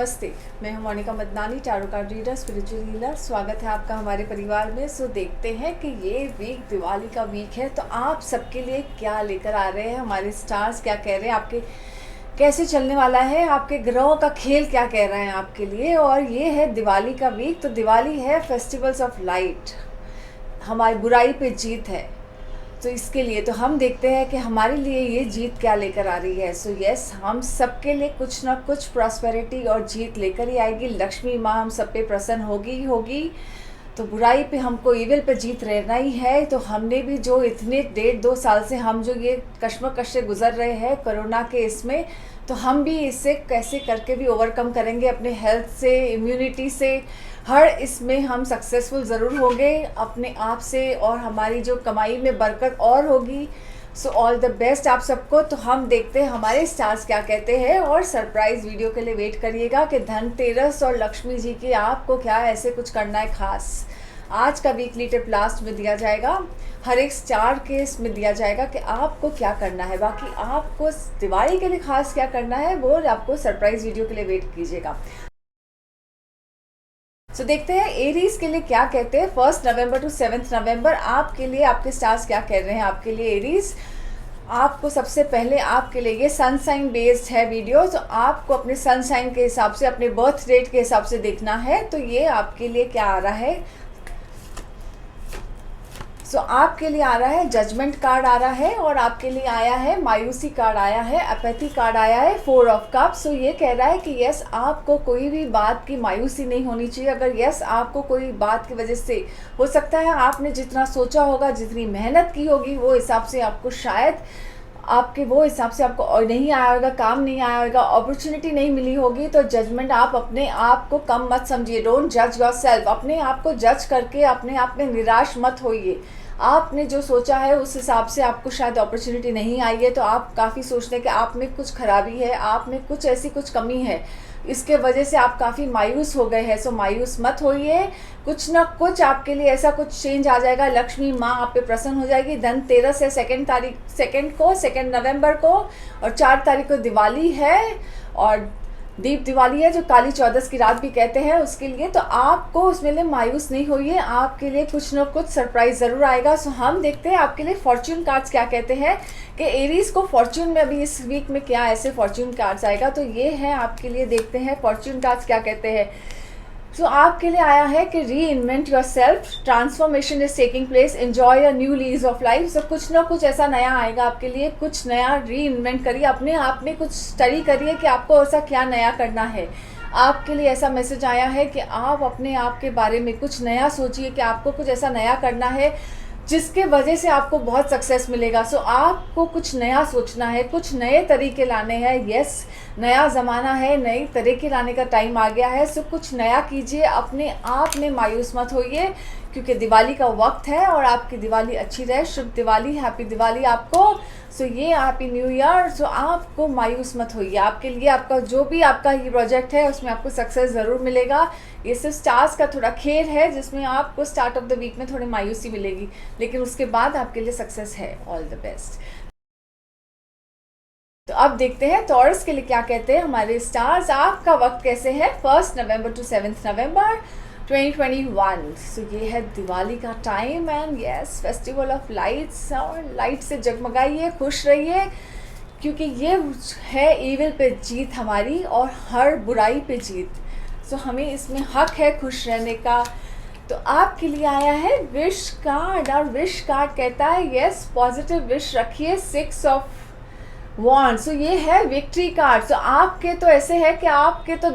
नमस्ते, मैं हूं Monika Madnani, tarot card reader, spiritual healer. स्वागत है आपका हमारे परिवार में। देखते हैं कि ये वीक दिवाली का वीक है, तो आप सबके लिए क्या लेकर आ रहे हैं, हमारे स्टार्स क्या कह रहे हैं, आपके कैसे चलने वाला है, आपके ग्रहों का खेल क्या कह रहे हैं आपके लिए। और ये है दिवाली का वीक। तो दिवाली है फेस्टिवल्स ऑफ लाइट, हमारी बुराई पे जीत है। तो इसके लिए तो हम देखते हैं कि हमारे लिए ये जीत क्या लेकर आ रही है। सो यस, हम सबके लिए कुछ ना कुछ प्रॉस्पेरिटी और जीत लेकर ही आएगी। लक्ष्मी माँ हम सब पे प्रसन्न होगी ही होगी। तो बुराई पे हमको इविल पे जीत रहना ही है। तो हमने भी जो इतने 1.5-2 साल से हम जो ये कश्मकश से गुजर रहे हैं कोरोना के इसमें, तो हम भी इससे कैसे करके भी ओवरकम करेंगे, अपने हेल्थ से, इम्यूनिटी से, हर इसमें हम सक्सेसफुल ज़रूर होंगे अपने आप से, और हमारी जो कमाई में बरकत और होगी। सो ऑल द बेस्ट आप सबको। तो हम देखते हैं हमारे स्टार्स क्या कहते हैं, और सरप्राइज़ वीडियो के लिए वेट करिएगा कि धनतेरस और लक्ष्मी जी की आपको क्या ऐसे कुछ करना है खास। आज का वीकली टिप लास्ट में दिया जाएगा, हर एक स्टार केस में दिया जाएगा कि आपको क्या करना है। बाकी आपको दिवाली के लिए खास क्या करना है वो आपको सरप्राइज वीडियो के लिए वेट कीजिएगा। तो देखते हैं एरीज के लिए क्या कहते हैं। 1 नवंबर टू 7 नवंबर आपके लिए आपके स्टार्स क्या कह रहे हैं आपके लिए एरीज। आपको सबसे पहले आपके लिए ये सनसाइन बेस्ड है वीडियो, तो आपको अपने सनसाइन के हिसाब से, अपने बर्थ डेट के हिसाब से देखना है। तो ये आपके लिए क्या आ रहा है। सो आपके लिए आ रहा है जजमेंट कार्ड आ रहा है, और आपके लिए आया है मायूसी कार्ड आया है, अपैथी कार्ड आया है, 4 ऑफ कप्स। सो ये कह रहा है कि यस, आपको कोई भी बात की मायूसी नहीं होनी चाहिए। अगर यस आपको कोई बात की वजह से हो सकता है आपने जितना सोचा होगा, जितनी मेहनत की होगी, वो हिसाब से आपको शायद आपके वो हिसाब से आपको नहीं आया होगा, काम नहीं आया होगा, अपॉर्चुनिटी नहीं मिली होगी। तो जजमेंट, आप अपने आप को कम मत समझिए। डोंट जज योरसेल्फ। अपने आप को जज करके अपने आप में निराश मत होइए। आपने जो सोचा है उस हिसाब से आपको शायद अपॉर्चुनिटी नहीं आई है, तो आप काफ़ी सोचते हैं कि आप में कुछ खराबी है, आप में कुछ ऐसी कुछ कमी है, इसके वजह से आप काफ़ी मायूस हो गए हैं। सो मायूस मत होइए, कुछ ना कुछ आपके लिए ऐसा कुछ चेंज आ जाएगा। लक्ष्मी माँ आप पे प्रसन्न हो जाएगी। धनतेरस है 2 नवंबर को, और 4 तारीख को दिवाली है, और दीप दिवाली है जो काली चौदस की रात भी कहते हैं उसके लिए। तो आपको उसमें लिए मायूस नहीं होइए, आपके लिए कुछ ना कुछ सरप्राइज ज़रूर आएगा। सो हम देखते हैं आपके लिए फॉर्च्यून कार्ड्स क्या कहते हैं कि एरीज को फॉर्च्यून में अभी इस वीक में क्या ऐसे फॉर्च्यून कार्ड्स आएगा। तो ये है आपके लिए, देखते हैं फॉर्च्यून कार्ड्स क्या कहते हैं। सो आपके लिए आया है कि reinvent yourself, transformation is taking place, enjoy a new lease of life. So कुछ ना कुछ ऐसा नया आएगा आपके लिए, कुछ नया री इन्वेंट करिए, अपने आप में कुछ स्टडी करिए कि आपको ऐसा क्या नया करना है। आपके लिए ऐसा मैसेज आया है कि आप अपने आप के बारे में कुछ नया सोचिए कि आपको कुछ ऐसा नया करना है जिसके वजह से आपको बहुत सक्सेस मिलेगा। सो आपको कुछ नया सोचना है, कुछ नए तरीके लाने हैं। यस, नया ज़माना है, नए तरीके लाने का टाइम आ गया है। सो कुछ नया कीजिए, अपने आप में मायूस मत होइए, क्योंकि दिवाली का वक्त है और आपकी दिवाली अच्छी रहे। शुभ दिवाली, हैप्पी दिवाली आपको। सो ये हैप्पी न्यू ईयर। सो आपको मायूस मत होइए, आपके लिए आपका जो भी आपका ये प्रोजेक्ट है उसमें आपको सक्सेस ज़रूर मिलेगा। ये सिर्फ स्टार्स का थोड़ा खेल है जिसमें आपको स्टार्ट ऑफ द वीक में थोड़ी मायूसी मिलेगी, लेकिन उसके बाद आपके लिए सक्सेस है। All the best. तो अब देखते हैं टॉरस के लिए क्या कहते हैं हमारे स्टार्स। आपका वक्त कैसे है 1 नवंबर टू 7 नवंबर 2021। सो ये है दिवाली का time, and yes, festival of lights. और लाइट से जगमगाइए, खुश रहिए, क्योंकि ये है इविल पे जीत हमारी और हर बुराई पे जीत। सो हमें इसमें हक है खुश रहने का। तो आपके लिए आया है विश कार्ड, और विश कार्ड कहता है यस, पॉजिटिव विश रखिए, 6 ऑफ वॉन्ड्स। सो ये है विक्ट्री कार्ड। सो आपके तो ऐसे है कि आपके तो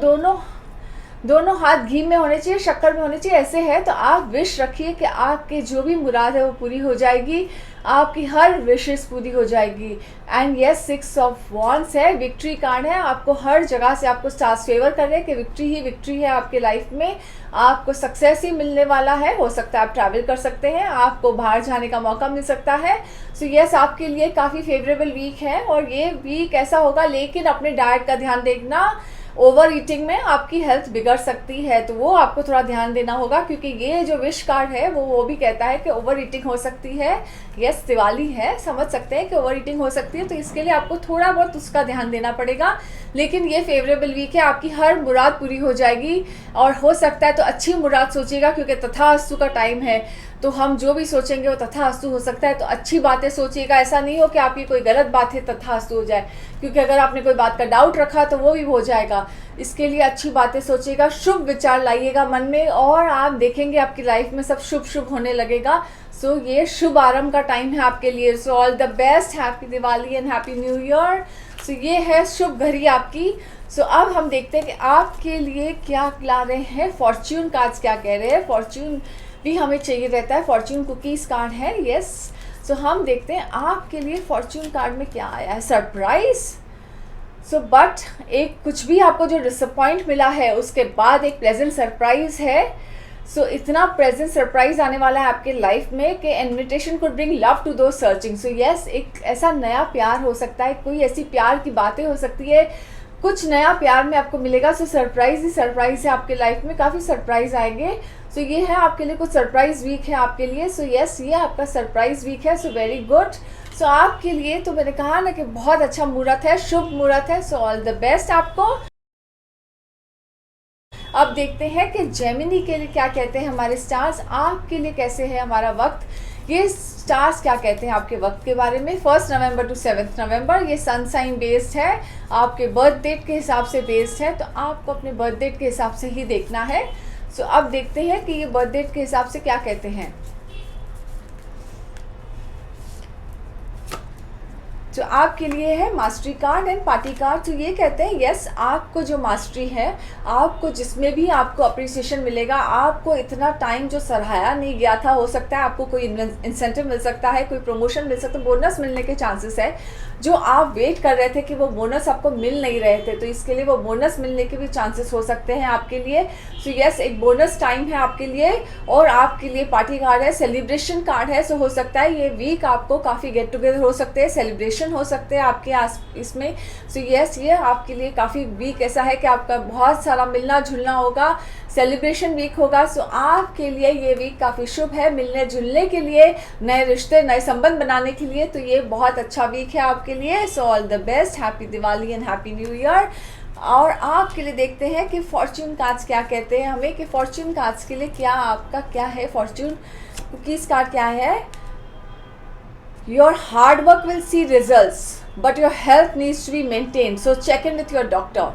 दोनों हाथ घी में होने चाहिए, शक्कर में होने चाहिए, ऐसे है। तो आप विश रखिए कि आपके जो भी मुराद है वो पूरी हो जाएगी, आपकी हर विशेस पूरी हो जाएगी। एंड यस, 6 ऑफ वॉन्ड्स है, विक्ट्री कार्ड है। आपको हर जगह से आपको स्टार्स फेवर कर रहे हैं कि विक्ट्री ही विक्ट्री है आपके लाइफ में, आपको सक्सेस ही मिलने वाला है। हो सकता है आप ट्रैवल कर सकते हैं, आपको बाहर जाने का मौका मिल सकता है। सो यस, आपके लिए काफ़ी फेवरेबल वीक है, और ये वीक ऐसा होगा, लेकिन अपने डाइट का ध्यान देखना, ओवर ईटिंग में आपकी हेल्थ बिगड़ सकती है, तो वो आपको थोड़ा ध्यान देना होगा, क्योंकि ये जो विश कार्ड है वो भी कहता है कि ओवर ईटिंग हो सकती है। यस, दिवाली है, समझ सकते हैं कि ओवर ईटिंग हो सकती है, तो इसके लिए आपको थोड़ा बहुत उसका ध्यान देना पड़ेगा। लेकिन ये फेवरेबल वीक है, आपकी हर मुराद पूरी हो जाएगी, और हो सकता है तो अच्छी मुराद सोचिएगा, क्योंकि तथास्तु का टाइम है, तो हम जो भी सोचेंगे वो तथास्तु हो सकता है। तो अच्छी बातें सोचिएगा, ऐसा नहीं हो कि आपकी कोई गलत बात है तथास्तु हो जाए, क्योंकि अगर आपने कोई बात का डाउट रखा तो वो भी हो जाएगा। इसके लिए अच्छी बातें सोचिएगा, शुभ विचार लाइएगा मन में, और आप देखेंगे आपकी लाइफ में सब शुभ शुभ होने लगेगा। सो ये शुभ आरंभ का टाइम है आपके लिए। So all the best, happy Diwali and happy new year. So ये है शुभ घड़ी आपकी। सो अब हम देखते हैं कि आपके लिए क्या ला रहे हैं फॉर्च्यून कार्ड्स, क्या कह रहे हैं। फॉर्च्यून भी हमें चाहिए रहता है, फॉर्च्यून कुकीज़ कार्ड है, यस। सो हम देखते हैं आपके लिए फॉर्च्यून कार्ड में क्या आया है, सरप्राइज। सो बट एक कुछ भी आपको जो डिसअपॉइंट मिला है उसके बाद एक प्लेजेंट सरप्राइज है। सो इतना प्रेजेंट सरप्राइज आने वाला है आपके लाइफ में कि invitation could bring love to those searching. So yes, एक ऐसा नया प्यार हो सकता है, कोई ऐसी प्यार की बातें हो सकती है, कुछ नया प्यार में आपको मिलेगा। सो सरप्राइज ही सरप्राइज है आपके लाइफ में, काफ़ी सरप्राइज आएंगे। सो ये है आपके लिए कुछ सरप्राइज वीक है आपके लिए। सो यस, ये आपका सरप्राइज वीक है। So very good. सो आपके लिए तो मैंने कहा ना कि बहुत अच्छा मुहूर्त है, शुभ मुहूर्त है। सो ऑल द बेस्ट आपको। अब देखते हैं कि जेमिनी के लिए क्या कहते हैं हमारे स्टार्स, आपके लिए कैसे है हमारा वक्त। ये स्टार्स क्या कहते हैं आपके वक्त के बारे में। 1 नवंबर टू 7 नवंबर, ये सन साइन बेस्ड है, आपके बर्थ डेट के हिसाब से बेस्ड है, तो आपको अपने बर्थ डेट के हिसाब से ही देखना है। सो अब देखते हैं कि ये बर्थ डेट के हिसाब से क्या कहते हैं। जो आपके लिए है mastery card and party card. तो ये कहते हैं यस, आपको जो मास्टरी है, आपको जिसमें भी आपको अप्रिसिएशन मिलेगा, आपको इतना टाइम जो सराहाया नहीं गया था, हो सकता है आपको कोई इंसेंटिव मिल सकता है, कोई प्रमोशन मिल सकता है, बोनस मिलने के चांसेस है। जो आप वेट कर रहे थे कि वो बोनस आपको मिल नहीं रहे थे, तो इसके लिए वो बोनस मिलने के भी चांसेस हो सकते हैं आपके लिए। सो यस, एक बोनस टाइम है आपके लिए। और आपके लिए पार्टी कार्ड है, सेलिब्रेशन कार्ड है। सो हो सकता है ये वीक आपको काफ़ी गेट टुगेदर हो सकते हैं, सेलिब्रेशन हो सकते हैं आपके आस इसमें। सो यस, ये आपके लिए काफ़ी वीक ऐसा है कि आपका बहुत सारा मिलना जुलना होगा, सेलिब्रेशन वीक होगा। सो आपके लिए ये वीक काफ़ी शुभ है, मिलने जुलने के लिए, नए रिश्ते, नए संबंध बनाने के लिए, तो ये बहुत अच्छा वीक है आपके लिए। So all the best, happy Diwali and happy new year. और आपके लिए देखते हैं कि फॉर्च्यून कार्ड्स क्या कहते हैं हमें, कि फॉर्च्यून कार्ड्स के लिए क्या आपका क्या है। फॉर्च्यून कुकीज़ कार्ड क्या है। Your hard work will see results, but your health needs to be maintained. So check in with your doctor,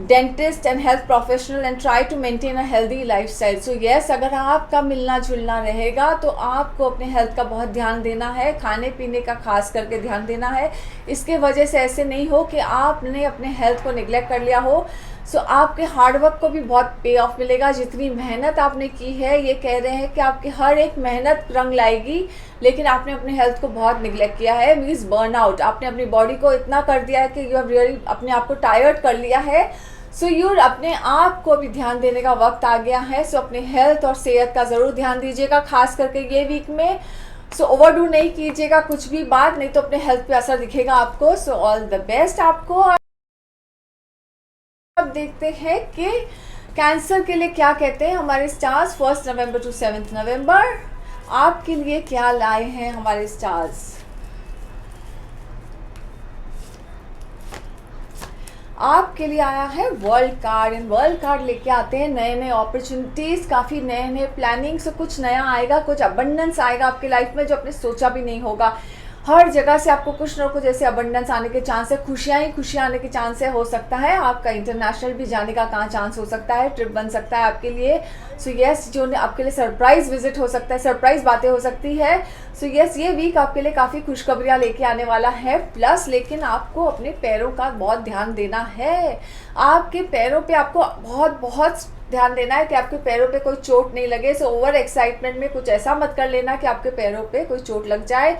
dentist and health professional and try to maintain a healthy lifestyle. So yes, अगर आपका मिलना जुलना रहेगा तो आपको अपने health का बहुत ध्यान देना है, खाने पीने का खास करके ध्यान देना है। इसके वजह से ऐसे नहीं हो कि आपने अपने हेल्थ को निगलेक्ट कर लिया हो। सो आपके हार्डवर्क को भी बहुत पे ऑफ मिलेगा, जितनी मेहनत आपने की है। ये कह रहे हैं कि आपकी हर एक मेहनत रंग लाएगी, लेकिन आपने अपने हेल्थ को बहुत निगलेक्ट किया है, मीन्स बर्नआउट। आपने अपनी बॉडी को इतना कर दिया है कि यू हैव रियली अपने आप को टायर्ड कर लिया है। सो यूर अपने आप को भी ध्यान देने का वक्त आ गया है। सो अपने हेल्थ और सेहत का ज़रूर ध्यान दीजिएगा, खास करके ये वीक में। सो ओवरडू नहीं कीजिएगा कुछ भी बात, नहीं तो अपने हेल्थ पे असर दिखेगा आपको। सो ऑल द बेस्ट आपको। अब देखते हैं कि कैंसर के लिए क्या कहते हैं हमारे स्टार्स। 1 नवंबर टू 7 नवंबर, आपके लिए क्या लाए हैं हमारे स्टार्स। आपके लिए आया है world card, and world card लेके आते हैं नए नए अपॉर्चुनिटीज़, काफ़ी नए नए प्लानिंग से कुछ नया आएगा, कुछ अबंडेंस आएगा आपकी लाइफ में जो आपने सोचा भी नहीं होगा। हर जगह से आपको कुछ ना कुछ ऐसे अबंडेंस आने के चांस है, खुशियाँ ही खुशियाँ आने के चांस है। हो सकता है आपका इंटरनेशनल भी जाने का कहाँ चांस हो सकता है, ट्रिप बन सकता है आपके लिए। सो यस, जो आपके लिए सरप्राइज विजिट हो सकता है, सरप्राइज बातें हो सकती है। सो यस, ये वीक आपके लिए काफ़ी खुशखबरियाँ लेके आने वाला है। प्लस लेकिन आपको अपने पैरों का बहुत ध्यान देना है, आपके पैरों पे आपको बहुत बहुत ध्यान देना है कि आपके पैरों पे कोई चोट नहीं लगे। सो ओवर एक्साइटमेंट में कुछ ऐसा मत कर लेना कि आपके पैरों पे कोई चोट लग जाए,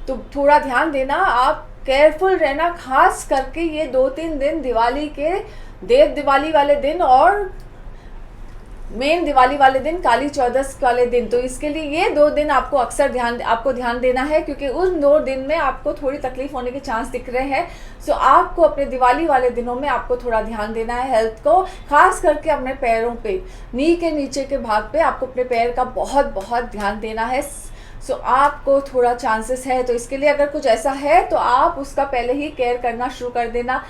तो थोड़ा ध्यान देना, आप केयरफुल रहना, खास करके ये 2-3 दिन दिवाली के, देव दिवाली वाले दिन और मेन दिवाली वाले दिन, काली चौदस वाले दिन। तो इसके लिए ये 2 दिन आपको अक्सर ध्यान देना है, क्योंकि उन 2 दिन में आपको थोड़ी तकलीफ होने के चांस दिख रहे हैं। सो आपको अपने दिवाली वाले दिनों में आपको थोड़ा ध्यान देना है हेल्थ को, खास करके अपने पैरों पे, नी के नीचे के भाग पे आपको अपने पैर का बहुत बहुत ध्यान देना है। सो आपको थोड़ा चांसेस है, तो इसके लिए अगर कुछ ऐसा है तो आप उसका पहले ही केयर करना शुरू कर देना।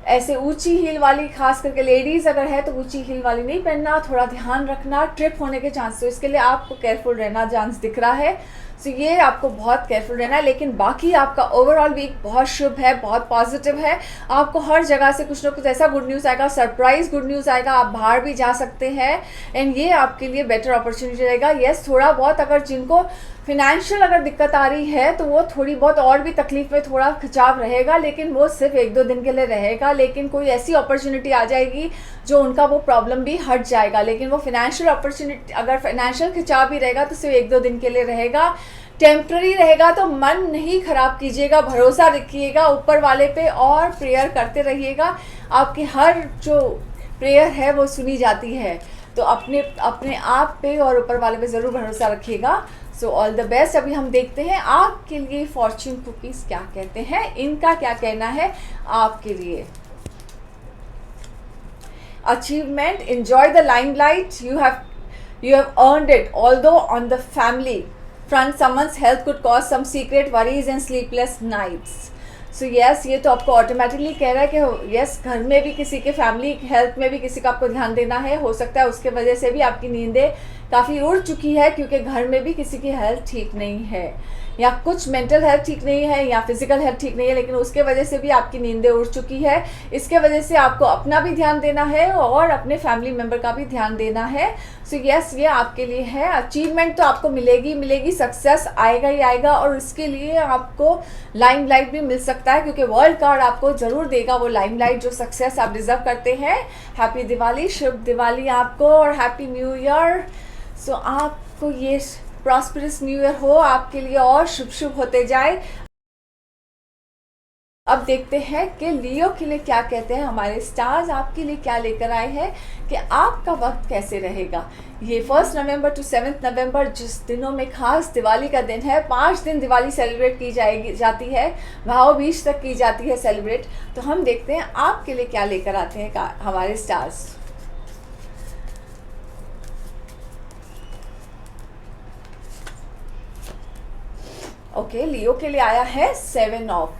ऐसे ऊंची हील वाली, खास करके लेडीज़ अगर है तो ऊंची हील वाली नहीं पहनना, थोड़ा ध्यान रखना, ट्रिप होने के चांस, तो इसके लिए आपको केयरफुल रहना चांस दिख रहा है। सो ये आपको बहुत केयरफुल रहना है। लेकिन बाकी आपका ओवरऑल वीक बहुत शुभ है, बहुत पॉजिटिव है। आपको हर जगह से कुछ ना कुछ ऐसा गुड न्यूज़ आएगा, सरप्राइज गुड न्यूज़ आएगा, आप बाहर भी जा सकते हैं एंड ये आपके लिए बेटर अपॉर्चुनिटी रहेगा। यस, थोड़ा बहुत अगर जिनको फिनेंशियल अगर दिक्कत आ रही है तो वो थोड़ी बहुत और भी तकलीफ में थोड़ा खिंचाव रहेगा, लेकिन वो सिर्फ 1-2 दिन के लिए रहेगा। लेकिन कोई ऐसी अपॉर्चुनिटी आ जाएगी जो उनका वो प्रॉब्लम भी हट जाएगा। लेकिन वो फिनेंशियल अपॉर्चुनिटी, अगर फाइनेंशियल खिंचाव भी रहेगा तो सिर्फ 1-2 दिन के लिए रहेगा, टेम्पररी रहेगा। तो मन नहीं खराब कीजिएगा, भरोसा रखिएगा ऊपर वाले पे और प्रेयर करते रहिएगा। आपकी हर जो प्रेयर है वो सुनी जाती है, तो अपने आप पे और ऊपर वाले पे ज़रूर भरोसा रखिएगा। सो ऑल द बेस्ट। अभी हम देखते हैं आपके लिए फॉर्च्यून कुकीज़ क्या कहते हैं, इनका क्या कहना है आपके लिए। Achievement, enjoy the limelight, you have earned it, although on the family front someone's health could cause some secret worries and sleepless nights. So yes, ये तो आपको ऑटोमेटिकली कह रहा है कि यस, घर में भी किसी के, फैमिली हेल्थ में भी किसी का आपको ध्यान देना है। हो सकता है उसके वजह से भी आपकी नींदें काफ़ी उड़ चुकी है, क्योंकि घर में भी किसी की हेल्थ ठीक नहीं है, या कुछ मेंटल हेल्थ ठीक नहीं है, या फिजिकल हेल्थ ठीक नहीं है, लेकिन उसके वजह से भी आपकी नींदें उड़ चुकी है। इसके वजह से आपको अपना भी ध्यान देना है और अपने फैमिली मेम्बर का भी ध्यान देना है। सो यस, ये आपके लिए है। अचीवमेंट तो आपको मिलेगी, सक्सेस आएगा ही आएगा, और उसके लिए आपको लाइमलाइट भी मिल सकता है, क्योंकि वर्ल्ड कार्ड आपको ज़रूर देगा वो लाइमलाइट, जो सक्सेस आप डिजर्व करते हैं। हैप्पी दिवाली, शुभ दिवाली आपको, और हैप्पी न्यू ईयर। सो आपको ये प्रॉस्परस न्यू ईयर हो आपके लिए, और शुभ शुभ होते जाए। अब देखते हैं कि लियो के लिए क्या कहते हैं हमारे स्टार्स, आपके लिए क्या लेकर आए हैं कि आपका वक्त कैसे रहेगा। ये 1 नवंबर टू 7 नवंबर, जिस दिनों में खास दिवाली का दिन है, 5 दिन दिवाली सेलिब्रेट की जाती है, भाव बीज तक की जाती है सेलिब्रेट। तो हम देखते हैं आपके लिए क्या लेकर आते हैं हमारे स्टार्स। ओके, लियो के लिए आया है 7 ऑफ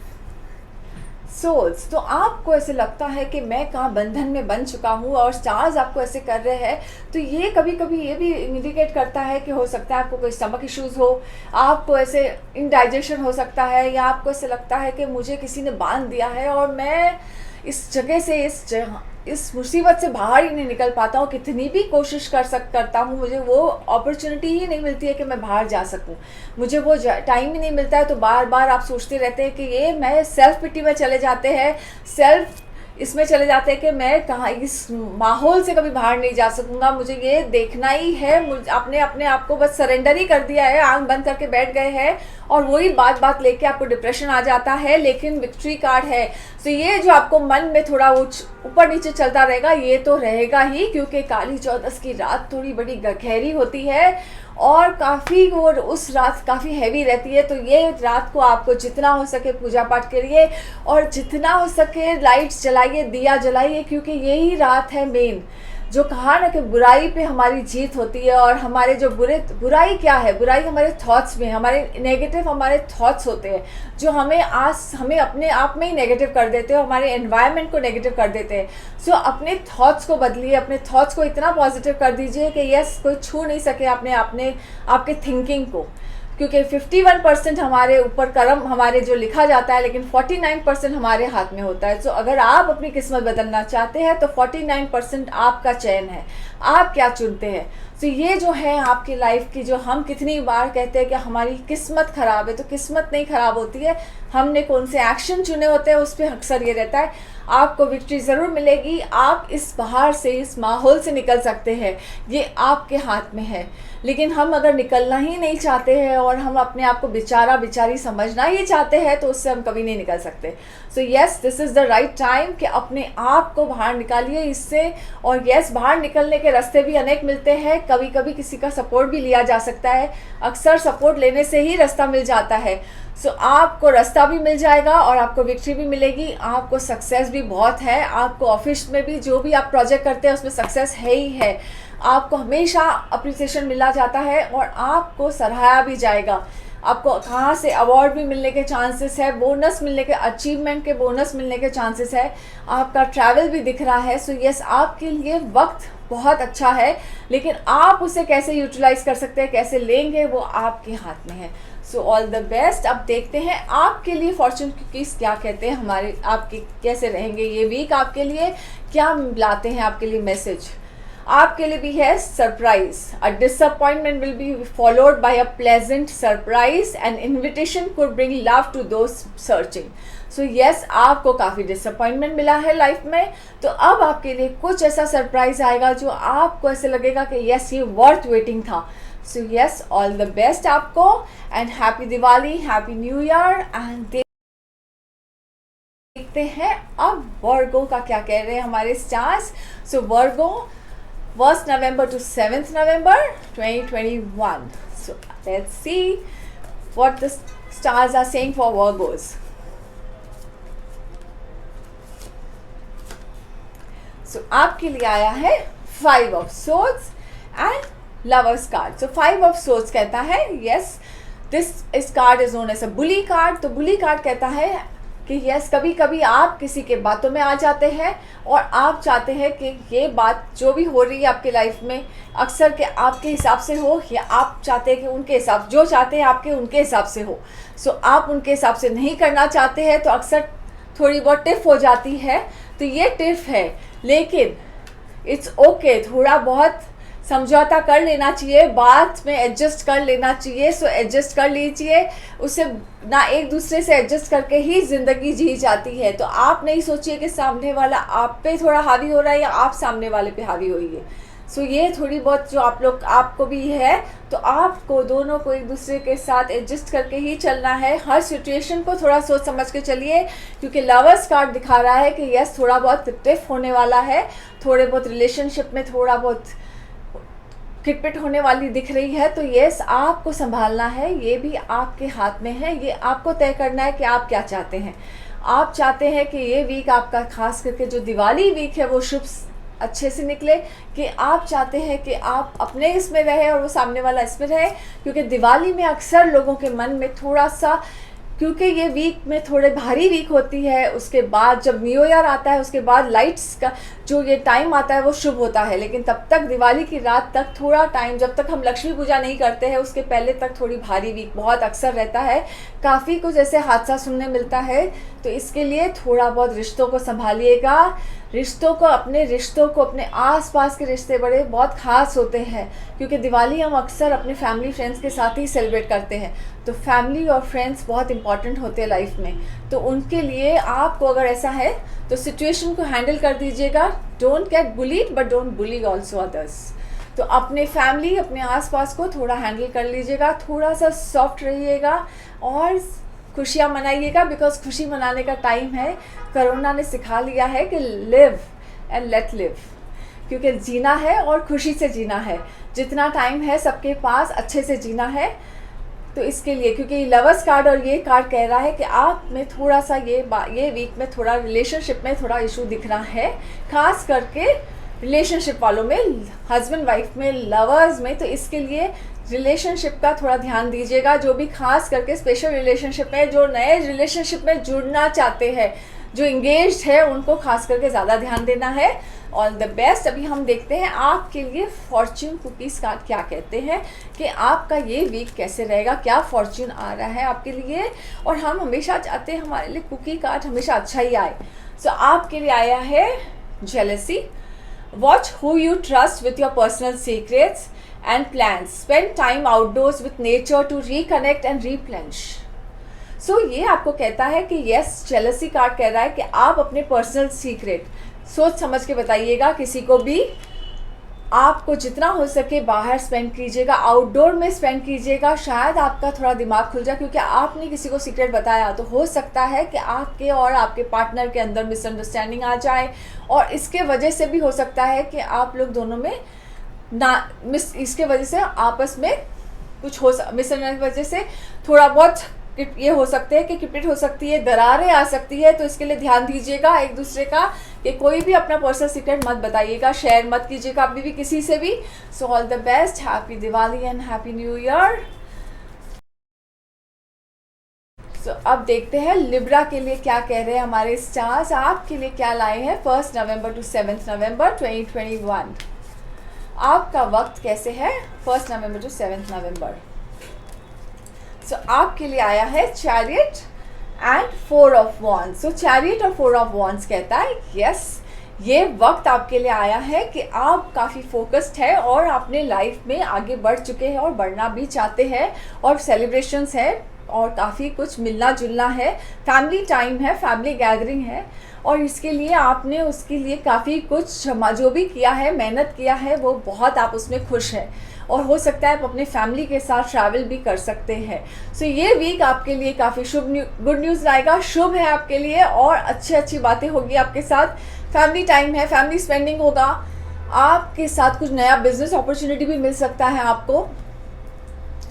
सोल्स। तो आपको ऐसे लगता है कि मैं कहाँ बंधन में बन चुका हूँ, और स्टार्स आपको ऐसे कर रहे हैं। तो ये कभी कभी ये भी इंडिकेट करता है कि हो सकता है आपको कोई स्टमक इश्यूज़ हो, आपको ऐसे इनडाइजेशन हो सकता है, या आपको ऐसे लगता है कि मुझे किसी ने बांध दिया है और मैं इस जगह से इस मुसीबत से बाहर ही नहीं निकल पाता हूँ। कितनी भी कोशिश करता हूँ, मुझे वो अपॉर्चुनिटी ही नहीं मिलती है कि मैं बाहर जा सकूँ, मुझे वो टाइम ही नहीं मिलता है। तो बार बार आप सोचते रहते हैं कि ये मैं सेल्फ पिटी में चले जाते हैं, इसमें चले जाते हैं कि मैं कहाँ इस माहौल से कभी बाहर नहीं जा सकूँगा, मुझे ये देखना ही है। आपने अपने आप को बस सरेंडर ही कर दिया है, आंख बंद करके बैठ गए हैं, और वही बात लेके आपको डिप्रेशन आ जाता है। लेकिन विक्ट्री कार्ड है, तो ये जो आपको मन में थोड़ा ऊपर नीचे चलता रहेगा, ये तो रहेगा ही, क्योंकि काली चौदस की रात थोड़ी बड़ी गहरी होती है और काफ़ी वो उस रात काफ़ी हैवी रहती है। तो ये रात को आपको जितना हो सके पूजा पाठ करिए, और जितना हो सके लाइट्स जलाइए, दिया जलाइए, क्योंकि यही रात है मेन, जो कहा ना कि बुराई पे हमारी जीत होती है। और हमारे जो बुराई क्या है, बुराई हमारे थॉट्स में, हमारे नेगेटिव हमारे थॉट्स होते हैं, जो हमें अपने आप में ही नेगेटिव कर देते हैं, हमारे एनवायरनमेंट को नेगेटिव कर देते हैं। सो अपने थॉट्स को बदलिए, अपने थॉट्स को इतना पॉजिटिव कर दीजिए कि यस, कोई छू नहीं सके आपके थिंकिंग को, क्योंकि 51% हमारे ऊपर कर्म हमारे जो लिखा जाता है, लेकिन 49% हमारे हाथ में होता है। तो अगर आप अपनी किस्मत बदलना चाहते हैं तो 49% आपका चयन है, आप क्या चुनते हैं। तो ये जो है आपकी लाइफ की, जो हम कितनी बार कहते हैं कि हमारी किस्मत ख़राब है, तो किस्मत नहीं ख़राब होती है, हमने कौन से एक्शन चुने होते हैं उस पर अक्सर ये रहता है। आपको विक्ट्री ज़रूर मिलेगी, आप इस बाहर से, इस माहौल से निकल सकते हैं, ये आपके हाथ में है। लेकिन हम अगर निकलना ही नहीं चाहते हैं और हम अपने आप को बेचारा बेचारी समझना ही चाहते हैं, तो उससे हम कभी नहीं निकल सकते। So yes, this is the right time कि अपने आप को बाहर निकालिए इससे। और येस, बाहर निकलने के रास्ते भी अनेक मिलते हैं, कभी कभी किसी का सपोर्ट भी लिया जा सकता है, अक्सर सपोर्ट लेने से ही रास्ता मिल जाता है। सो आपको रास्ता भी मिल जाएगा और आपको विक्ट्री भी मिलेगी, आपको सक्सेस भी बहुत है, आपको ऑफिस में भी जो भी आप प्रोजेक्ट करते हैं उसमें सक्सेस है ही है, आपको हमेशा अप्रिसिएशन मिला जाता है और आपको सराहा भी जाएगा। आपको कहाँ से अवार्ड भी मिलने के चांसेस है, बोनस मिलने के, अचीवमेंट के बोनस मिलने के चांसेस है, आपका ट्रैवल भी दिख रहा है। सो यस, आपके लिए वक्त बहुत अच्छा है, लेकिन आप उसे कैसे यूटिलाइज कर सकते हैं, कैसे लेंगे, वो आपके हाथ में है। सो ऑल द बेस्ट। अब देखते हैं आपके लिए फॉर्चून कुकीज क्या कहते हैं, हमारे आपके कैसे रहेंगे ये वीक, आपके लिए क्या लाते हैं आपके लिए मैसेज। आपके लिए भी है surprise. A disappointment will be followed by a pleasant surprise and invitation could bring love to those searching. So yes, आपको काफ़ी डिसअपॉइंटमेंट मिला है लाइफ में, तो अब आपके लिए कुछ ऐसा सरप्राइज आएगा जो आपको ऐसे लगेगा कि यस, ये वर्थ वेटिंग था। So yes, all the best आपको and happy Diwali, happy new year. And देखते हैं अब वर्गो का क्या कह रहे हैं हमारे stars. So Virgo, 1st November to 7th November 2021. So let's see what the stars are saying for Virgos. So आपके लिए आया है 5 of Swords and Lovers card. So 5 of Swords कहता है yes, this card is known as a bully card. तो bully card कहता है कि यस, कभी कभी आप किसी के बातों में आ जाते हैं और आप चाहते हैं कि ये बात जो भी हो रही है आपके लाइफ में अक्सर के आपके हिसाब से हो, या आप चाहते हैं कि उनके हिसाब, जो चाहते हैं आपके उनके हिसाब से हो। सो आप उनके हिसाब से नहीं करना चाहते हैं, तो अक्सर थोड़ी बहुत टिफ हो जाती है। तो ये टिफ है, लेकिन इट्स ओके, थोड़ा बहुत समझौता कर लेना चाहिए, बात में एडजस्ट कर लेना चाहिए। सो एडजस्ट कर लीजिए, उसे ना एक दूसरे से एडजस्ट करके ही ज़िंदगी जी जाती है। तो आप नहीं सोचिए कि सामने वाला आप पे थोड़ा हावी हो रहा है या आप सामने वाले पे हावी होइए। सो ये थोड़ी बहुत जो आप लोग, आपको भी है, तो आपको दोनों को एक दूसरे के साथ एडजस्ट करके ही चलना है। हर सिचुएशन को थोड़ा सोच समझ के चलिए, क्योंकि लवर्स कार्ड दिखा रहा है कि यस, थोड़ा बहुत टिफ होने वाला है, थोड़े बहुत रिलेशनशिप में थोड़ा बहुत खिटपिट होने वाली दिख रही है। तो यस, आपको संभालना है, ये भी आपके हाथ में है, ये आपको तय करना है कि आप क्या चाहते हैं। आप चाहते हैं कि ये वीक आपका, खास करके जो दिवाली वीक है, वो शुभ अच्छे से निकले, कि आप चाहते हैं कि आप अपने इसमें रहे और वो सामने वाला इसमें रहे। क्योंकि दिवाली में अक्सर लोगों के मन में थोड़ा सा, क्योंकि ये वीक में थोड़े भारी वीक होती है, उसके बाद जब न्यू ईयर आता है उसके बाद लाइट्स का जो ये टाइम आता है वो शुभ होता है। लेकिन तब तक दिवाली की रात तक थोड़ा टाइम, जब तक हम लक्ष्मी पूजा नहीं करते हैं उसके पहले तक थोड़ी भारी वीक बहुत अक्सर रहता है। काफ़ी कुछ ऐसे हादसा सुनने मिलता है, तो इसके लिए थोड़ा बहुत रिश्तों को संभालिएगा। रिश्तों को, अपने आसपास के रिश्ते बड़े बहुत ख़ास होते हैं, क्योंकि दिवाली हम अक्सर अपने फैमिली फ्रेंड्स के साथ ही सेलिब्रेट करते हैं। तो फैमिली और फ्रेंड्स बहुत इंपॉर्टेंट होते हैं लाइफ में। तो उनके लिए आपको अगर ऐसा है तो सिचुएशन को हैंडल कर दीजिएगा। Don't get bullied but don't bully also others. तो अपने फैमिली, अपने आसपास को थोड़ा हैंडल कर लीजिएगा, थोड़ा सा सॉफ्ट रहिएगा और खुशियाँ मनाइएगा, बिकॉज खुशी मनाने का टाइम है। कोरोना ने सिखा लिया है कि लिव एंड लेट लिव, क्योंकि जीना है और खुशी से जीना है। जितना टाइम है सबके पास अच्छे से जीना है। तो इसके लिए, क्योंकि लवर्स कार्ड और ये कार्ड कह रहा है कि आप में थोड़ा सा ये वीक में थोड़ा रिलेशनशिप में थोड़ा इशू दिख रहा है, खास करके रिलेशनशिप वालों में, हस्बैंड वाइफ में, लवर्स में। तो इसके लिए रिलेशनशिप का थोड़ा ध्यान दीजिएगा। जो भी खास करके स्पेशल रिलेशनशिप में, जो नए रिलेशनशिप में जुड़ना चाहते हैं, जो इंगेज्ड है, उनको खास करके ज़्यादा ध्यान देना है। All the best. अभी हम देखते हैं आपके लिए फॉर्च्यून कुकीज़ कार्ड क्या कहते हैं, कि आपका ये वीक कैसे रहेगा, क्या फॉर्च्यून आ रहा है आपके लिए। और हम हमेशा चाहते हैं हमारे लिए कुकी कार्ड हमेशा अच्छा ही आए। सो आपके लिए आया है jealousy. Watch who you trust with your personal secrets and plans. Spend time outdoors with nature to reconnect and replenish. So ये आपको कहता है कि यस, जेलसी कार्ड कह रहा है कि आप अपने पर्सनल सीक्रेट सोच समझ के बताइएगा किसी को भी। आपको जितना हो सके बाहर स्पेंड कीजिएगा, आउटडोर में स्पेंड कीजिएगा, शायद आपका थोड़ा दिमाग खुल जाए, क्योंकि आपने किसी को सीक्रेट बताया तो हो सकता है कि आपके और आपके पार्टनर के अंदर मिसअंडरस्टैंडिंग आ जाए, और इसके वजह से भी हो सकता है कि आप लोग दोनों में इसके वजह से आपस में कुछ हो मिसअंडरस्टैंडिंग वजह से थोड़ा बहुत ये हो सकते हैं कि किपट हो सकती है, दरारें आ सकती है। तो इसके लिए ध्यान दीजिएगा एक दूसरे का कि कोई भी अपना पर्सनल सीक्रेट मत बताइएगा, शेयर मत कीजिएगा अभी भी किसी से भी। So all the best, happy Diwali and happy new year. So अब देखते हैं लिब्रा के लिए क्या कह रहे हैं हमारे स्टार्स, आपके लिए क्या लाए हैं 1 नवंबर टू 7 नवंबर 2021। आपका वक्त कैसे है 1 नवंबर टू 7 नवंबर। सो आपके लिए आया है chariot and 4 of wands. So chariot और 4 ऑफ वॉन्ड्स कहता है यस, ये वक्त आपके लिए आया है कि आप काफ़ी फोकस्ड है और अपने लाइफ में आगे बढ़ चुके हैं और बढ़ना भी चाहते हैं, और सेलिब्रेशंस है और काफ़ी कुछ मिलना जुलना है, फैमिली टाइम है, फैमिली गैदरिंग है, और इसके लिए आपने उसके लिए काफ़ी कुछ जो भी किया है, मेहनत किया है, वो बहुत आप उसमें खुश हैं, और हो सकता है आप अपने फैमिली के साथ ट्रैवल भी कर सकते हैं। सो ये वीक आपके लिए काफ़ी गुड न्यूज़ लाएगा, शुभ है आपके लिए, और अच्छी बातें होगी आपके साथ। फैमिली टाइम है, फैमिली स्पेंडिंग होगा, आपके साथ कुछ नया बिजनेस अपॉर्चुनिटी भी मिल सकता है आपको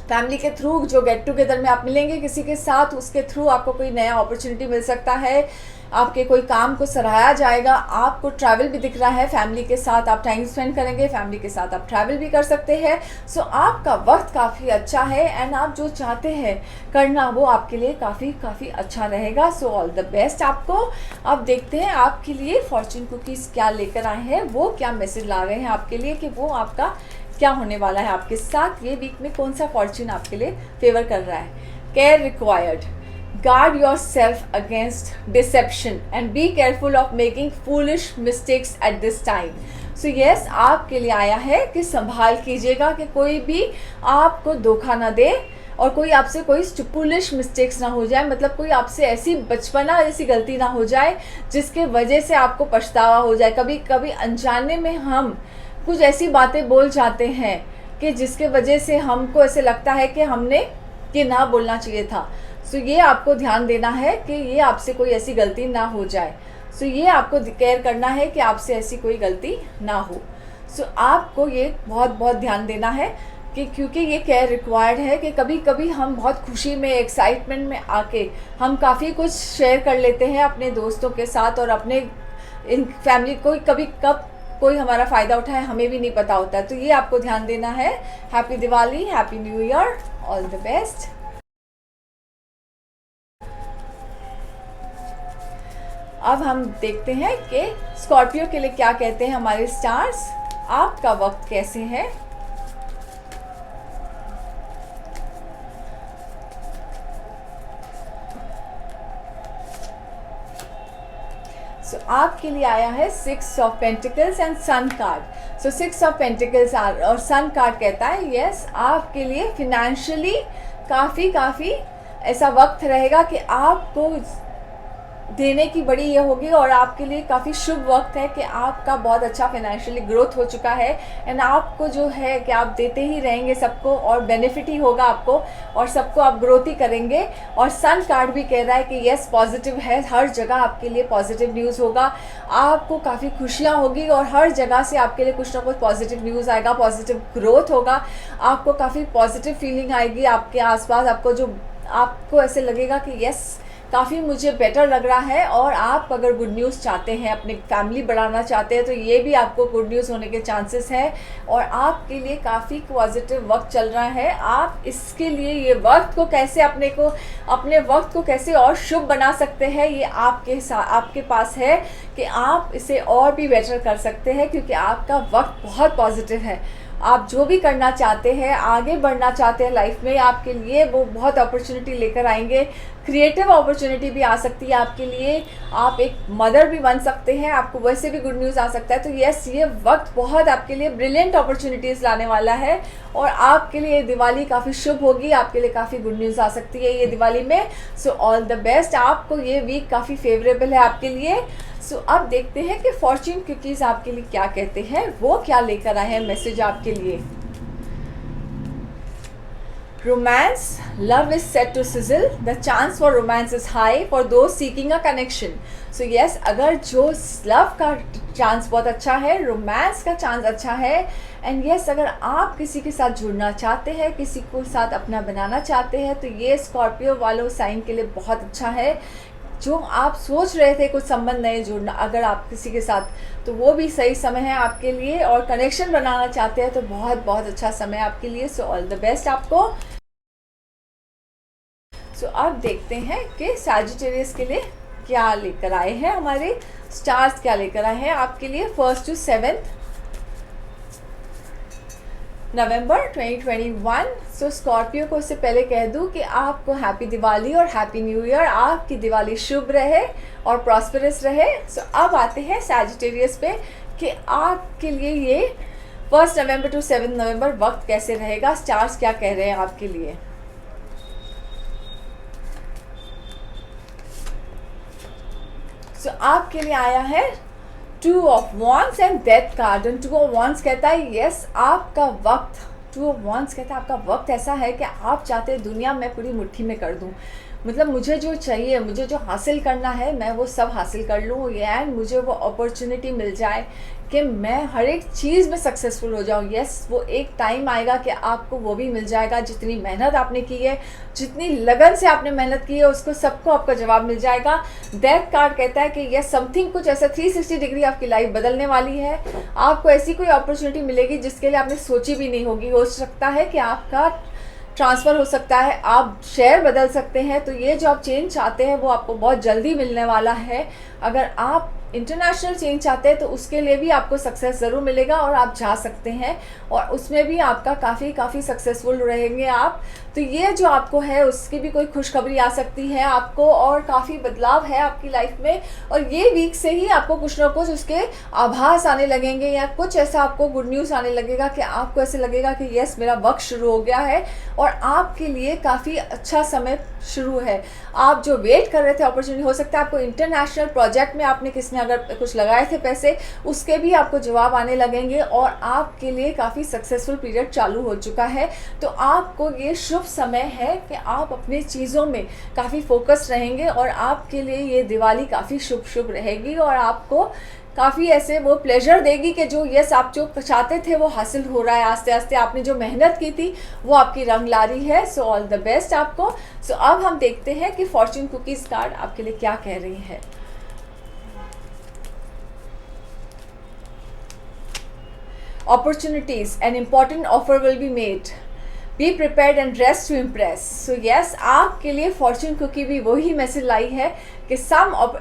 फैमिली के थ्रू। जो गेट टुगेदर में आप मिलेंगे किसी के साथ, उसके थ्रू आपको कोई नया अपॉर्चुनिटी मिल सकता है, आपके कोई काम को सराहा जाएगा, आपको ट्रैवल भी दिख रहा है, फैमिली के साथ आप टाइम स्पेंड करेंगे, फैमिली के साथ आप ट्रैवल भी कर सकते हैं। सो आपका वक्त काफ़ी अच्छा है, एंड आप जो चाहते हैं करना वो आपके लिए काफ़ी अच्छा रहेगा। सो ऑल द बेस्ट आपको। अब देखते हैं आपके लिए फॉर्चून कुकीज़ क्या लेकर आए हैं, वो क्या मैसेज ला रहे हैं आपके लिए कि वो आपका क्या होने वाला है आपके साथ, ये वीक में कौन सा फॉर्चून आपके लिए फेवर कर रहा है। Care required, guard yourself against deception and be careful of making foolish mistakes at this time. So yes, आपके लिए आया है कि संभाल कीजिएगा कि कोई भी आपको धोखा ना दे, और कोई आपसे कोई फूलिश मिस्टेक्स ना हो जाए, मतलब कोई आपसे ऐसी बचपना जैसी गलती ना हो जाए जिसके वजह से आपको पछतावा हो जाए। कभी कभी अनजाने में हम कुछ ऐसी बातें बोल जाते हैं कि जिसके वजह से हमको ऐसे लगता है कि हमने ये ना बोलना चाहिए था। सो ये आपको ध्यान देना है कि ये आपसे कोई ऐसी गलती ना हो जाए। सो ये आपको केयर करना है कि आपसे ऐसी कोई गलती ना हो। सो आपको ये बहुत ध्यान देना है कि क्योंकि ये केयर रिक्वायर्ड है कि कभी कभी हम बहुत खुशी में, एक्साइटमेंट में आके हम काफ़ी कुछ शेयर कर लेते हैं अपने दोस्तों के साथ और अपने इन फैमिली को, कभी कब कोई हमारा फ़ायदा उठाए हमें भी नहीं पता होता है। तो ये आपको ध्यान देना है। Happy Diwali, happy new year, all the best. अब हम देखते हैं कि स्कॉर्पियो के लिए क्या कहते हैं हमारे स्टार्स, आपका वक्त कैसे है। सो आपके लिए आया है 6 of pentacles and sun card. So 6 of pentacles और सन कार्ड कहता है यस, आपके लिए फिनेंशियली काफ़ी ऐसा वक्त रहेगा कि आपको देने की बड़ी ये होगी, और आपके लिए काफ़ी शुभ वक्त है कि आपका बहुत अच्छा फाइनेंशियली ग्रोथ हो चुका है, एंड आपको जो है कि आप देते ही रहेंगे सबको, और बेनिफिट ही होगा आपको, और सबको आप ग्रोथ ही करेंगे। और सन कार्ड भी कह रहा है कि यस, पॉजिटिव है, हर जगह आपके लिए पॉजिटिव न्यूज़ होगा, आपको काफ़ी खुशियाँ होगी, और हर जगह से आपके लिए कुछ ना कुछ पॉजिटिव न्यूज़ आएगा, पॉजिटिव ग्रोथ होगा, आपको काफ़ी पॉजिटिव फीलिंग आएगी आपके आसपास, आपको ऐसे लगेगा कि यस, काफ़ी मुझे बेटर लग रहा है। और आप अगर गुड न्यूज़ चाहते हैं, अपनी फैमिली बढ़ाना चाहते हैं, तो ये भी आपको गुड न्यूज़ होने के चांसेस हैं, और आपके लिए काफ़ी पॉजिटिव वक्त चल रहा है। आप इसके लिए ये वक्त को कैसे अपने वक्त को कैसे और शुभ बना सकते हैं, ये आपके पास है कि आप इसे और भी बेटर कर सकते हैं, क्योंकि आपका वक्त बहुत पॉजिटिव है। आप जो भी करना चाहते हैं, आगे बढ़ना चाहते हैं लाइफ में, आपके लिए वो बहुत अपॉर्चुनिटी लेकर आएंगे। क्रिएटिव अपॉर्चुनिटी भी आ सकती है आपके लिए, आप एक मदर भी बन सकते हैं, आपको वैसे भी गुड न्यूज़ आ सकता है। तो यस, ये वक्त बहुत आपके लिए ब्रिलियंट अपॉर्चुनिटीज़ लाने वाला है और आपके लिए दिवाली काफ़ी शुभ होगी, आपके लिए काफ़ी गुड न्यूज़ आ सकती है ये दिवाली में। सो ऑल द बेस्ट, आपको ये वीक काफ़ी फेवरेबल है आपके लिए। सो अब देखते हैं कि फॉर्च्यून कुकीज़ आपके लिए क्या कहते हैं, वो क्या लेकर आए हैं मैसेज आपके लिए। Romance, love is set to sizzle. The chance for romance is high for those seeking a connection. So yes, अगर जो लव का चांस बहुत अच्छा है, रोमांस का चांस अच्छा है, एंड yes, अगर आप किसी के साथ जुड़ना चाहते हैं, किसी को साथ अपना बनाना चाहते हैं, तो ये स्कॉर्पियो वालों साइन के लिए बहुत अच्छा है। जो आप सोच रहे थे कुछ संबंध नहीं जुड़ना अगर आप किसी के साथ, तो वो भी सही समय है आपके लिए, और कनेक्शन बनाना चाहते हैं तो बहुत बहुत अच्छा समय आपके लिए। सो ऑल द बेस्ट आपको। सो अब देखते हैं कि सैजिटेरियस के लिए क्या लेकर आए हैं, हमारे स्टार्स क्या लेकर आए हैं आपके लिए 1 to 7 नवंबर 2021। सो स्कॉर्पियो को इससे पहले कह दूं कि आपको हैप्पी दिवाली और हैप्पी न्यू ईयर, आपकी दिवाली शुभ रहे और प्रॉस्पेरस रहे। सो अब आते हैं सैजिटेरियस पे कि आपके लिए ये 1 नवंबर to 7 नवंबर वक्त कैसे रहेगा, स्टार्स क्या कह रहे हैं आपके लिए। तो आपके लिए आया है 2 of Wands and death card. 2 of Wands कहता है यस, आपका वक्त, 2 of Wands कहता है आपका वक्त ऐसा है कि आप चाहते हैं दुनिया में पूरी मुट्ठी में कर दूं, मतलब मुझे जो चाहिए, मुझे जो हासिल करना है, मैं वो सब हासिल कर लूँ, एंड मुझे वो अपॉर्चुनिटी मिल जाए कि मैं हर एक चीज़ में सक्सेसफुल हो जाऊँ। यस, वो एक टाइम आएगा कि आपको वो भी मिल जाएगा, जितनी मेहनत आपने की है, जितनी लगन से आपने मेहनत की है, उसको सबको आपका जवाब मिल जाएगा। डेथ कार्ड कहता है कि यस, समथिंग कुछ ऐसा 360 डिग्री आपकी लाइफ बदलने वाली है, आपको ऐसी कोई अपॉर्चुनिटी मिलेगी जिसके लिए आपने सोची भी नहीं होगी। हो सकता है कि आपका ट्रांसफ़र हो सकता है, आप शेयर बदल सकते हैं, तो ये जो आप चेंज चाहते हैं वो आपको बहुत जल्दी मिलने वाला है। अगर आप इंटरनेशनल चेंज चाहते हैं तो उसके लिए भी आपको सक्सेस ज़रूर मिलेगा और आप जा सकते हैं, और उसमें भी आपका काफ़ी सक्सेसफुल रहेंगे आप। तो ये जो आपको है उसकी भी कोई खुशखबरी आ सकती है आपको, और काफ़ी बदलाव है आपकी लाइफ में, और ये वीक से ही आपको कुछ ना कुछ उसके आभास आने लगेंगे, या कुछ ऐसा आपको गुड न्यूज़ आने लगेगा कि आपको ऐसे लगेगा कि यस, मेरा वक्त शुरू हो गया है और आपके लिए काफ़ी अच्छा समय शुरू है। आप जो वेट कर रहे थे अपॉर्चुनिटी, हो सकता है आपको इंटरनेशनल प्रोजेक्ट में आपने किसने अगर कुछ लगाए थे पैसे, उसके भी आपको जवाब आने लगेंगे, और आपके लिए काफ़ी सक्सेसफुल पीरियड चालू हो चुका है। तो आपको ये शुभ समय है कि आप अपनी चीज़ों में काफ़ी फोकस रहेंगे, और आपके लिए ये दिवाली काफ़ी शुभ रहेगी, और आपको काफ़ी ऐसे वो प्लेजर देगी कि जो यस, आप जो चाहते थे वो हासिल हो रहा है आस्ते आस्ते, आपने जो मेहनत की थी वो आपकी रंग ला रही है। सो ऑल द बेस्ट आपको। सो अब हम देखते हैं कि फॉर्च्यून कुकीज़ कार्ड आपके लिए क्या कह रही है। Opportunities, an important offer will be made. Be prepared and dress to impress. So yes, आपके लिए फॉर्च्यून कुकी भी वही मैसेज लाई है कि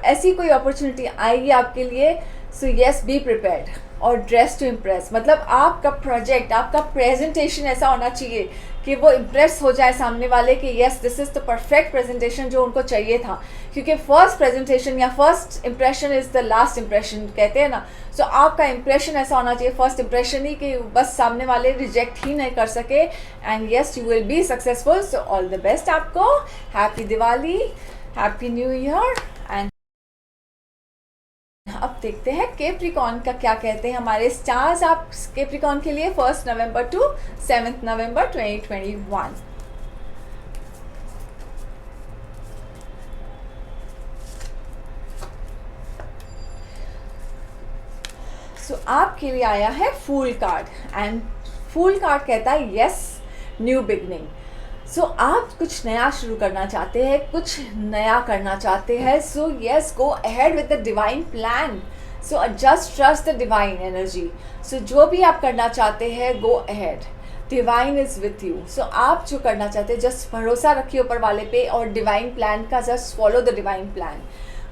ऐसी कोई अपॉर्चुनिटी आएगी आपके लिए। सो yes, be prepared और ड्रेस टू इम्प्रेस, मतलब आपका प्रोजेक्ट, आपका प्रेजेंटेशन ऐसा होना चाहिए कि वो इम्प्रेस हो जाए सामने वाले कि yes, this is the perfect presentation जो उनको चाहिए था, क्योंकि फर्स्ट प्रेजेंटेशन या first impression is the last impression कहते हैं ना। सो आपका इंप्रेशन ऐसा होना चाहिए, फर्स्ट इंप्रेशन ही, कि बस सामने वाले रिजेक्ट ही नहीं कर सके, and yes, you will be successful. So all the best आपको, happy Diwali, happy new year. And अब देखते हैं कैप्रिकॉर्न का क्या कहते हैं हमारे स्टार्स आप कैप्रिकॉर्न के लिए 1 नवंबर to 7 नवंबर 2021। सो आपके लिए आया है fool card, and fool card कहता है यस, न्यू बिगनिंग। सो आप कुछ नया शुरू करना चाहते हैं, कुछ नया करना चाहते हैं। So yes, go ahead with the divine plan. So just trust the divine energy. So जो भी आप करना चाहते हैं, go ahead, divine is with you. So आप जो करना चाहते हैं, जस्ट भरोसा रखिए ऊपर वाले पे, और डिवाइन प्लान का just follow the divine plan.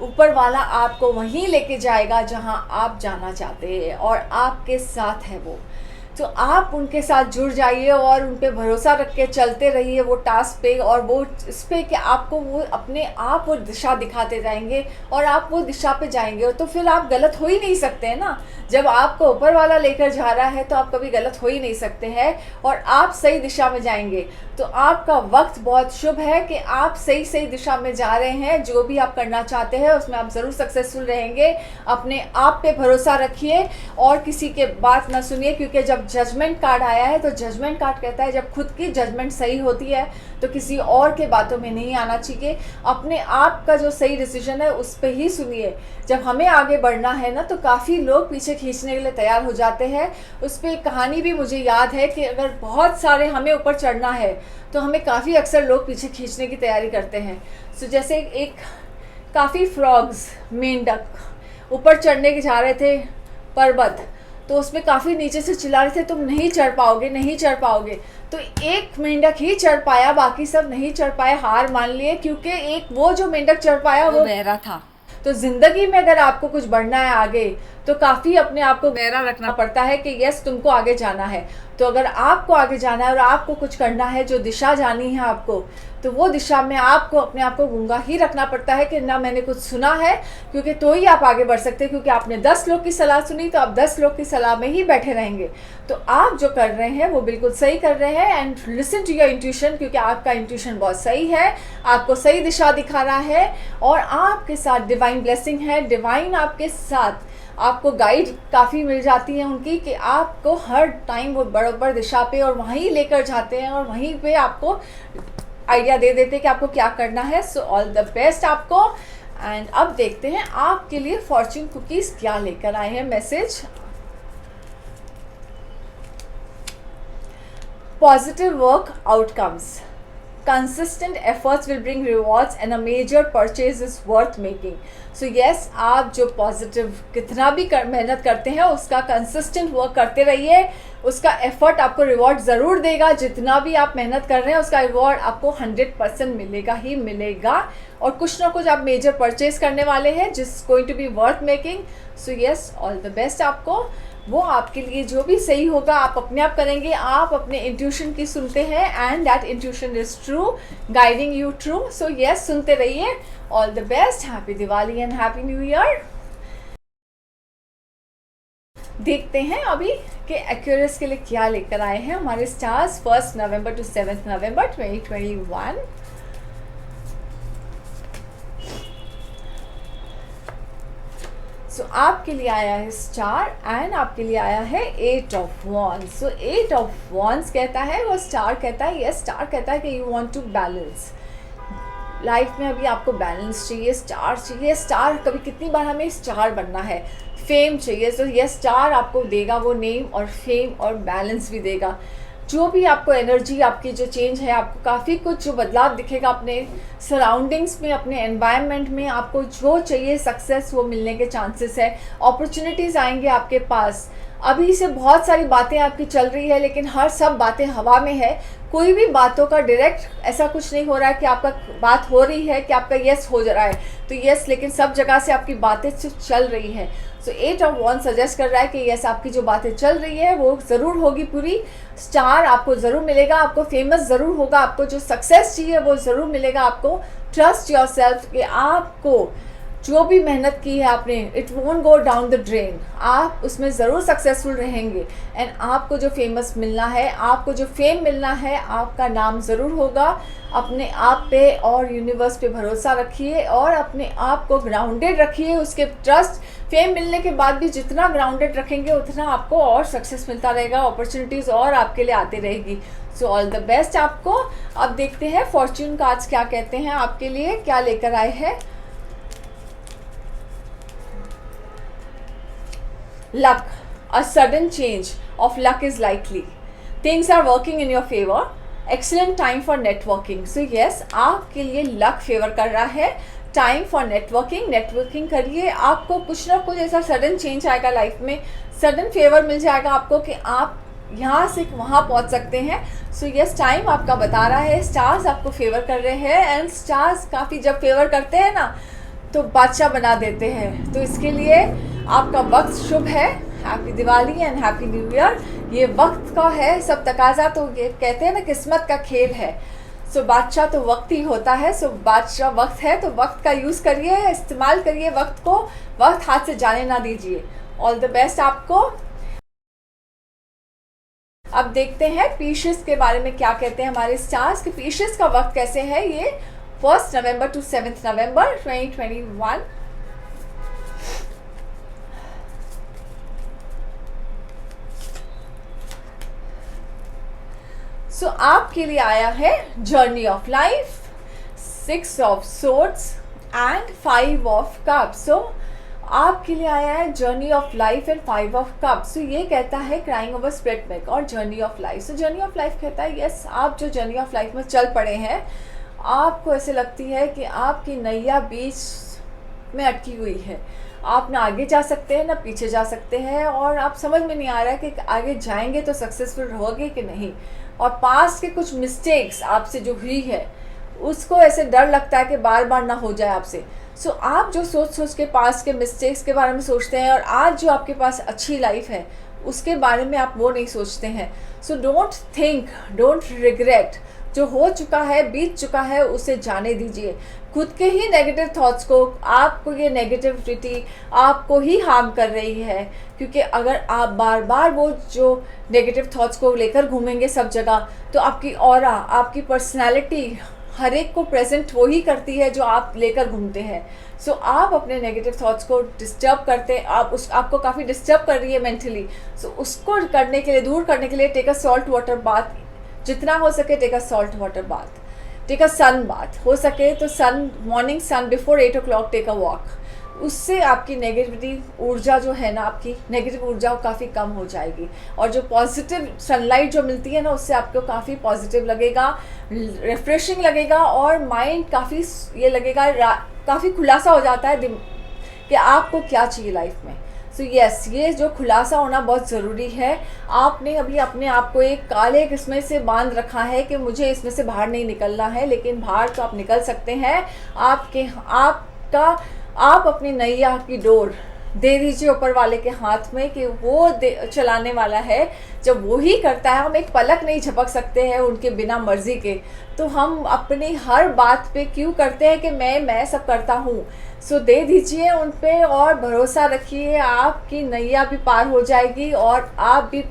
ऊपर वाला आपको वहीं लेके जाएगा जहां आप जाना चाहते हैं, और आपके साथ है वो। तो आप उनके साथ जुड़ जाइए और उन पे भरोसा रख के चलते रहिए वो टास्क पे, और वो इस पे कि आपको वो अपने आप वो दिशा दिखाते जाएंगे और आप वो दिशा पे जाएंगे। तो फिर आप गलत हो ही नहीं सकते हैं ना, जब आपको ऊपर वाला लेकर जा रहा है तो आप कभी गलत हो ही नहीं सकते हैं और आप सही दिशा में जाएंगे। तो आपका वक्त बहुत शुभ है कि आप सही सही दिशा में जा रहे हैं। जो भी आप करना चाहते हैं उसमें आप ज़रूर सक्सेसफुल रहेंगे। अपने आप पे भरोसा रखिए और किसी के बात ना सुनिए, क्योंकि जब जजमेंट कार्ड आया है तो जजमेंट कार्ड कहता है जब खुद की जजमेंट सही होती है तो किसी और के बातों में नहीं आना चाहिए। अपने आप का जो सही डिसीजन है उस पर ही सुनिए। जब हमें आगे बढ़ना है ना तो काफ़ी लोग पीछे खींचने के लिए तैयार हो जाते हैं। उस पर एक कहानी भी मुझे याद है कि अगर बहुत सारे हमें ऊपर चढ़ना है तो हमें काफ़ी अक्सर लोग पीछे खींचने की तैयारी करते हैं। सो जैसे एक काफ़ी फ्रॉग्स, मेंढक ऊपर चढ़ने के जा रहे थे पर्वत, तो उसमें काफ़ी नीचे से चिल्ला रहे थे तुम नहीं चढ़ पाओगे, नहीं चढ़ पाओगे। तो एक मेंढक ही चढ़ पाया, बाकी सब नहीं चढ़ पाए, हार मान लिए, क्योंकि एक वो जो मेंढक चढ़ पाया वो बहरा था। तो ज़िंदगी में अगर आपको कुछ बढ़ना है आगे तो काफ़ी अपने आप को गहरा रखना पड़ता है कि यस तुमको आगे जाना है। तो अगर आपको आगे जाना है और आपको कुछ करना है, जो दिशा जानी है आपको, तो वो दिशा में आपको अपने आप को गूंगा ही रखना पड़ता है कि ना मैंने कुछ सुना है, क्योंकि तो ही आप आगे बढ़ सकते हैं। क्योंकि आपने 10 लोग की सलाह सुनी तो आप 10 लोग की सलाह में ही बैठे रहेंगे। तो आप जो कर रहे हैं वो बिल्कुल सही कर रहे हैं। And listen to your intuition, क्योंकि आपका इंट्यूशन बहुत सही है, आपको सही दिशा दिखा रहा है और आपके साथ डिवाइन ब्लेसिंग है। डिवाइन आपके साथ, आपको गाइड काफ़ी मिल जाती है उनकी कि आपको हर टाइम वो बराबर दिशा पे और वहीं लेकर जाते हैं और वहीं पे आपको आइडिया दे देते हैं कि आपको क्या करना है। सो ऑल द बेस्ट आपको। एंड अब देखते हैं आपके लिए फॉर्च्यून कुकीज़ क्या लेकर आए हैं message. Positive work outcomes, consistent efforts will bring rewards and a major purchase is worth making. So yes, आप जो पॉजिटिव कितना भी मेहनत करते हैं उसका कंसिस्टेंट वर्क करते रहिए, उसका एफर्ट आपको रिवॉर्ड ज़रूर देगा। जितना भी आप मेहनत कर रहे हैं उसका रिवॉर्ड आपको 100% मिलेगा ही मिलेगा। और कुछ ना कुछ आप मेजर परचेज करने वाले हैं जिस going to be worth making. So yes, all the best आपको। वो आपके लिए जो भी सही होगा आप अपने आप करेंगे। आप अपने इंट्यूशन की सुनते हैं and that intuition is true, guiding you true. So yes, सुनते रहिए। All the best, happy Diwali and happy new year. देखते हैं अभी कि एक्यूरेस के लिए क्या लेकर आए हैं हमारे स्टार्स 1 नवंबर टू 7 नवंबर 2021। सो आपके लिए आया है स्टार एंड आपके लिए आया है 8 of wands. So 8 of wands कहता है, वो स्टार कहता है, यस स्टार कहता है कि you want to balance life में। अभी आपको बैलेंस चाहिए, स्टार चाहिए। स्टार कभी कितनी बार हमें स्टार बनना है, फेम चाहिए, तो ये स्टार आपको देगा वो नेम और फेम और बैलेंस भी देगा। जो भी आपको एनर्जी, आपकी जो चेंज है, आपको काफ़ी कुछ जो बदलाव दिखेगा अपने सराउंडिंग्स में, अपने एनवायरनमेंट में। आपको जो चाहिए सक्सेस वो मिलने के चांसेस है। अपॉर्चुनिटीज़ आएंगे आपके पास। अभी से बहुत सारी बातें आपकी चल रही है लेकिन हर सब बातें हवा में है। कोई भी बातों का डायरेक्ट ऐसा कुछ नहीं हो रहा है कि आपका बात हो रही है कि आपका यस हो जा रहा है तो यस, लेकिन सब जगह से आपकी बातें चल रही है। सो 8 ऑफ वॉन्ड्स सजेस्ट कर रहा है कि यस, आपकी जो बातें चल रही है वो ज़रूर होगी पूरी। स्टार आपको ज़रूर मिलेगा, आपको फेमस ज़रूर होगा, आपको जो सक्सेस चाहिए वो ज़रूर मिलेगा। आपको ट्रस्ट योर सेल्फ कि आपको जो भी मेहनत की है आपने, it won't go down the drain. आप उसमें ज़रूर सक्सेसफुल रहेंगे। एंड आपको जो फेमस मिलना है, आपको जो फेम मिलना है, आपका नाम ज़रूर होगा। अपने आप पे और यूनिवर्स पे भरोसा रखिए और अपने आप को ग्राउंडेड रखिए। उसके ट्रस्ट, फेम मिलने के बाद भी जितना ग्राउंडेड रखेंगे उतना आपको और सक्सेस मिलता रहेगा, अपॉर्चुनिटीज़ और आपके लिए आती रहेगी। सो ऑल द बेस्ट आपको। अब देखते हैं फॉर्च्यून कार्ड्स क्या कहते हैं आपके लिए, क्या लेकर आए हैं। Luck, a sudden change of luck is likely. Things are working in your favor. Excellent time for networking. So yes, आपके लिए luck फेवर कर रहा है। टाइम फॉर नेटवर्किंग, नेटवर्किंग करिए। आपको कुछ ना कुछ ऐसा सडन चेंज आएगा लाइफ में, सडन फेवर मिल जाएगा आपको कि आप यहाँ से वहाँ पहुँच सकते हैं। सो यस, टाइम आपका बता रहा है, स्टार्स आपको फेवर कर रहे हैं। एंड स्टार्स काफ़ी जब फेवर करते हैं ना तो बादशाह बना देते हैं। तो इसके लिए आपका वक्त शुभ है। Happy Diwali and happy new year. ये वक्त का है सब तकाजा, तो ये कहते हैं ना किस्मत का खेल है। सो बादशाह तो वक्त ही होता है, सो बादशाह वक्त है, तो वक्त का यूज़ करिए, इस्तेमाल करिए वक्त को, वक्त हाथ से जाने ना दीजिए। ऑल द बेस्ट आपको। अब देखते हैं पीशियस के बारे में क्या कहते हैं हमारे स्टार्स कि पीशियस का वक्त कैसे है। ये 1 नवंबर टू 7 नवंबर 2021। सो आपके लिए आया है journey of life, 6 of swords and 5 of cups. So आपके लिए आया है journey of life and 5 of cups. So ये कहता है क्राइंग ओवर स्प्लिट मिल्क और journey of life. So journey of life कहता है यस, आप जो जर्नी ऑफ लाइफ में चल पड़े हैं, आपको ऐसे लगती है कि आपकी नैया बीच में अटकी हुई है, आप ना आगे जा सकते हैं ना पीछे जा सकते हैं, और आप समझ में नहीं आ रहा है कि आगे जाएंगे तो सक्सेसफुल रहोगे कि नहीं। और पास्ट के कुछ मिस्टेक्स आपसे जो हुई है उसको ऐसे डर लगता है कि बार बार ना हो जाए आपसे। सो आप जो सोच सोच के पास्ट के मिस्टेक्स के बारे में सोचते हैं, और आज जो आपके पास अच्छी लाइफ है उसके बारे में आप वो नहीं सोचते हैं। So don't think, don't regret, जो हो चुका है बीत चुका है उसे जाने दीजिए। खुद के ही नेगेटिव थॉट्स को, आपको ये नेगेटिविटी आपको ही हार्म कर रही है, क्योंकि अगर आप बार बार वो जो नेगेटिव थॉट्स को लेकर घूमेंगे सब जगह, तो आपकी ऑरा, आपकी पर्सनैलिटी हर एक को प्रेजेंट वो ही करती है जो आप लेकर घूमते हैं। सो आप अपने नेगेटिव थॉट्स को डिस्टर्ब करते हैं, आपको काफ़ी डिस्टर्ब कर रही है मेंटली। सो उसको करने के लिए, दूर करने के लिए take a salt water bath, जितना हो सके take a salt water bath, take a sun bath, हो सके तो sun, morning sun before 8 o'clock take a walk. उससे आपकी नेगेटिविटी ऊर्जा जो है ना, आपकी नेगेटिव ऊर्जा काफ़ी कम हो जाएगी, और जो पॉजिटिव सनलाइट जो मिलती है ना उससे आपको काफ़ी पॉजिटिव लगेगा, रिफ्रेशिंग लगेगा, और माइंड काफ़ी ये लगेगा, काफ़ी खुलासा हो जाता है कि आपको क्या चाहिए लाइफ में। सो यस, ये जो खुलासा होना बहुत ज़रूरी है। आपने अभी अपने आप को एक काले किस्में से बांध रखा है कि मुझे इसमें से बाहर नहीं निकलना है, लेकिन बाहर तो आप निकल सकते हैं। आप अपनी नैया की डोर दे दीजिए ऊपर वाले के हाथ में कि वो चलाने वाला है। जब वो ही करता है, हम एक पलक नहीं झपक सकते हैं उनके बिना मर्जी के, तो हम अपनी हर बात पे क्यों करते हैं कि मैं सब करता हूँ। सो दे दीजिए उन पे और भरोसा रखिए, आपकी नैया भी पार हो जाएगी और आप भी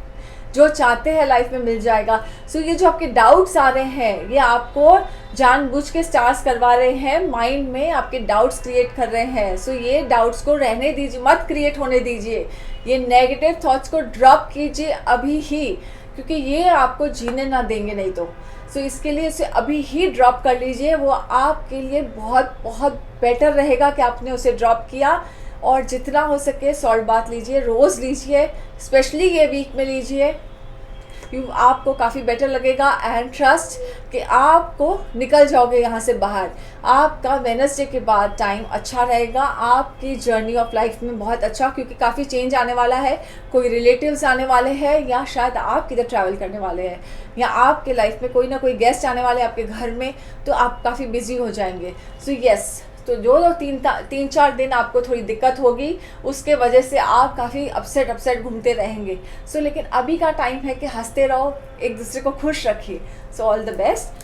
जो चाहते हैं लाइफ में मिल जाएगा। सो ये जो आपके डाउट्स आ रहे हैं, ये आपको जानबूझ के स्टार्स करवा रहे हैं, माइंड में आपके डाउट्स क्रिएट कर रहे हैं। सो ये डाउट्स को रहने दीजिए, मत क्रिएट होने दीजिए। ये नेगेटिव थॉट्स को ड्रॉप कीजिए अभी ही, क्योंकि ये आपको जीने ना देंगे नहीं तो। सो इसके लिए इसे अभी ही ड्रॉप कर लीजिए, वो आपके लिए बहुत बहुत बेटर रहेगा कि आपने उसे ड्रॉप किया। और जितना हो सके सॉल्ट बाथ लीजिए, रोज़ लीजिए, स्पेशली ये वीक में लीजिए, आपको काफ़ी बेटर लगेगा। एंड ट्रस्ट कि आपको निकल जाओगे यहाँ से बाहर। आपका वेडनेसडे के बाद टाइम अच्छा रहेगा, आपकी जर्नी ऑफ लाइफ में बहुत अच्छा, क्योंकि काफ़ी चेंज आने वाला है। कोई रिलेटिव्स आने वाले हैं, या शायद आप किधर ट्रैवल करने वाले हैं, या आपके लाइफ में कोई ना कोई गेस्ट आने वाले हैं आपके घर में, तो आप काफ़ी बिजी हो जाएंगे। सो यस, तो जो 3-4 दिन आपको थोड़ी दिक्कत होगी, उसके वजह से आप काफ़ी अपसेट घूमते रहेंगे। सो लेकिन अभी का टाइम है कि हंसते रहो, एक दूसरे को खुश रखिए। सो ऑल द बेस्ट।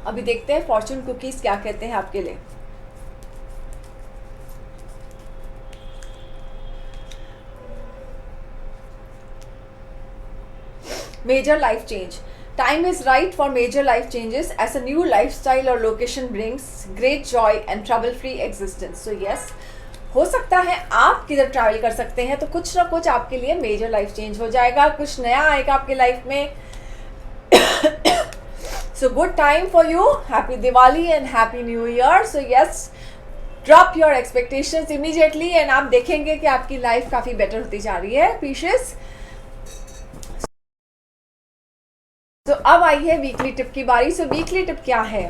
अभी देखते हैं फॉर्चून कुकीज़ क्या कहते हैं आपके लिए। Major life change, time is right for major life changes as a new lifestyle or location brings great joy and trouble free existence. So yes, हो सकता है आप किधर ट्रैवल कर सकते हैं, तो कुछ ना कुछ आपके लिए मेजर लाइफ चेंज हो जाएगा, कुछ नया आएगा आपके लाइफ में। So good time for you, happy Diwali and happy new year. So yes, drop your expectations immediately and आप देखेंगे कि आपकी लाइफ काफ़ी बेटर होती जा रही है। पीशियस, तो अब आई है वीकली टिप की बारी। सो वीकली टिप क्या है,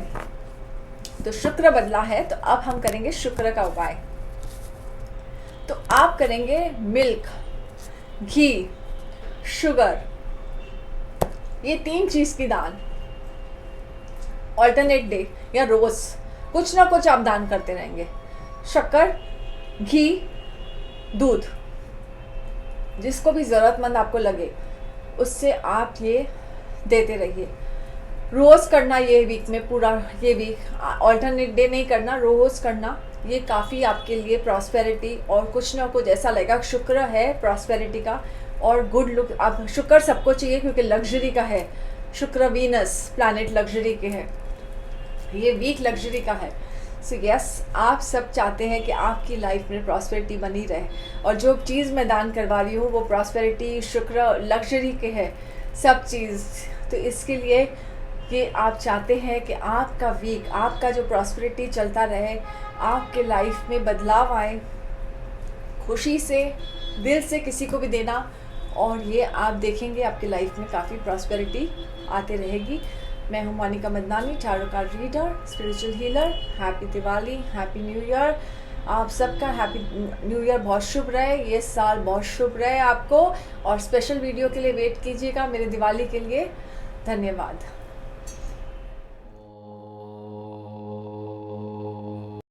तो शुक्र बदला है, तो अब हम करेंगे शुक्र का उपाय। तो आप करेंगे मिल्क, घी, शुगर, ये 3 चीज की दान ऑल्टरनेट डे या रोज कुछ ना कुछ आप दान करते रहेंगे। शक्कर, घी, दूध, जिसको भी ज़रूरतमंद आपको लगे उससे आप ये देते रहिए। रोज़ करना ये वीक में, पूरा ये वीक, ऑल्टरनेट डे नहीं करना, रोज़ करना। ये काफ़ी आपके लिए प्रॉस्पेरिटी और कुछ ना कुछ ऐसा लगेगा। शुक्र है प्रॉस्पेरिटी का और गुड लुक। अब शुक्र सबको चाहिए क्योंकि लग्जरी का है। शुक्र वीनस प्लैनेट लग्जरी के है, ये वीक लग्जरी का है। सो यस, आप सब चाहते हैं कि आपकी लाइफ में प्रॉस्पेरिटी बनी रहे, और जो चीज़ मैं दान करवा रही हूँ वो प्रॉस्पेरिटी, शुक्र, लग्जरी के है, सब चीज़। तो इसके लिए कि आप चाहते हैं कि आपका वीक, आपका जो प्रॉस्पेरिटी चलता रहे, आपके लाइफ में बदलाव आए, खुशी से, दिल से किसी को भी देना, और ये आप देखेंगे आपकी लाइफ में काफ़ी प्रॉस्पेरिटी आते रहेगी। मैं हूँ Monika Madnani, tarot card reader, spiritual healer. Happy Diwali, happy new year. आप सबका हैप्पी न्यू ईयर बहुत शुभ रहे, ये साल बहुत शुभ रहे आपको। और स्पेशल वीडियो के लिए वेट कीजिएगा मेरे दिवाली के लिए। धन्यवाद।